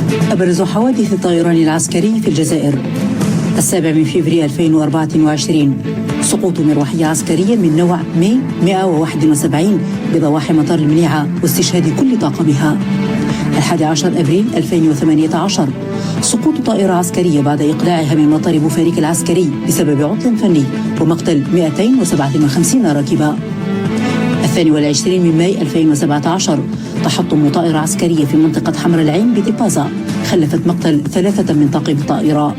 أبرز حوادث الطيران العسكري في الجزائر. 7 فبراير 2024 سقوط مروحية عسكرية من نوع مي 171 بضواحي مطار المنيعة واستشهاد كل طاقمها. 11 أبريل 2018 سقوط طائرة عسكرية بعد إقلاعها من مطار بوفاريك العسكري بسبب عطل فني ومقتل 257 راكبا. 22 من ماي 2017 تحطم طائرة عسكرية في منطقة حمر العين بتيبازا خلفت مقتل 3 من طاقم الطائرة.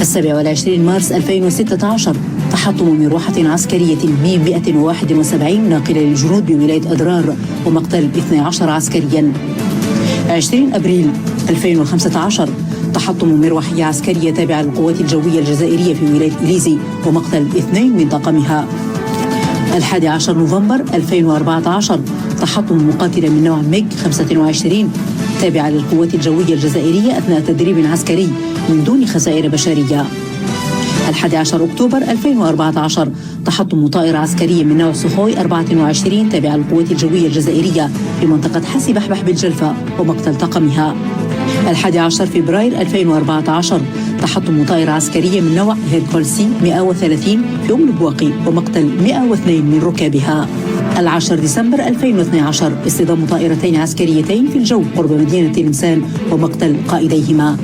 27 مارس 2016 تحطم مروحة عسكرية مي 171 ناقلة للجنود بولاية أدرار ومقتل 12 عسكريا. 20 أبريل 2015 تحطم مروحية عسكرية تابعة للقوات الجوية الجزائرية في ولاية إليزي ومقتل 2 من طاقمها. 11 نوفمبر 2014 تحطم مقاتلة من نوع ميج 25 تابعة للقوات الجوية الجزائرية أثناء تدريب عسكري من دون خسائر بشرية. 11 أكتوبر 2014 تحطم طائرة عسكرية من نوع سخوي 24 تابعة للقوات الجوية الجزائرية في منطقة حسي بحبح بالجلفة ومقتل طاقمها. 11 فبراير 2014 تحطم طائرة عسكرية من نوع هيركولسي 130 في أم البواقي ومقتل 102 من ركابها. 10 ديسمبر 2012 اصطدام طائرتين عسكريتين في الجو قرب مدينة تلمسان ومقتل قائديهما.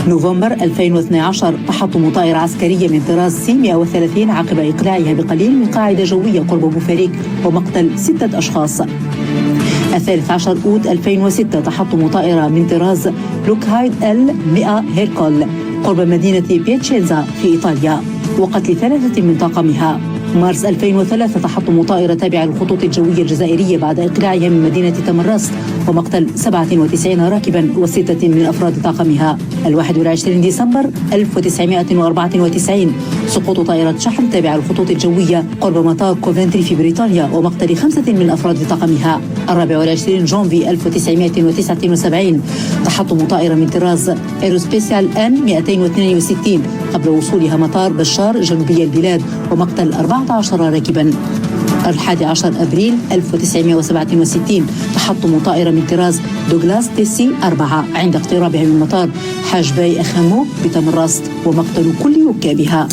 نوفمبر 2012 تحطم طائرة عسكرية من طراز سي 130 عقب إقلاعها بقليل من قاعدة جوية قرب بوفاريك ومقتل 6 أشخاص. 13 أوت 2006 تحطم طائرة من طراز لوكهايد ال 100 هيركول قرب مدينة بيتشينزا في إيطاليا وقتل 3 من طاقمها. مارس 2003 تحطم طائرة تابعة للخطوط الجوية الجزائرية بعد إقلاعها من مدينة تمرست ومقتل 97 راكبا و6 من أفراد طاقمها. 21 ديسمبر 1994 سقوط طائرة شحن تابعة للخطوط الجوية قرب مطار كوفنتري في بريطانيا ومقتل 5 من أفراد طاقمها. 24 جانفي 1979 تحطم طائرة من طراز ايروسبيسيال ان 262 قبل وصولها مطار بشار جنوبي البلاد ومقتل 14 راكبا. 11 أبريل 1967 تحطم طائرة من طراز دوغلاس تيسي 4 عند اقترابها من مطار حاج باي أخامو بتمرست ومقتل كل ركابها.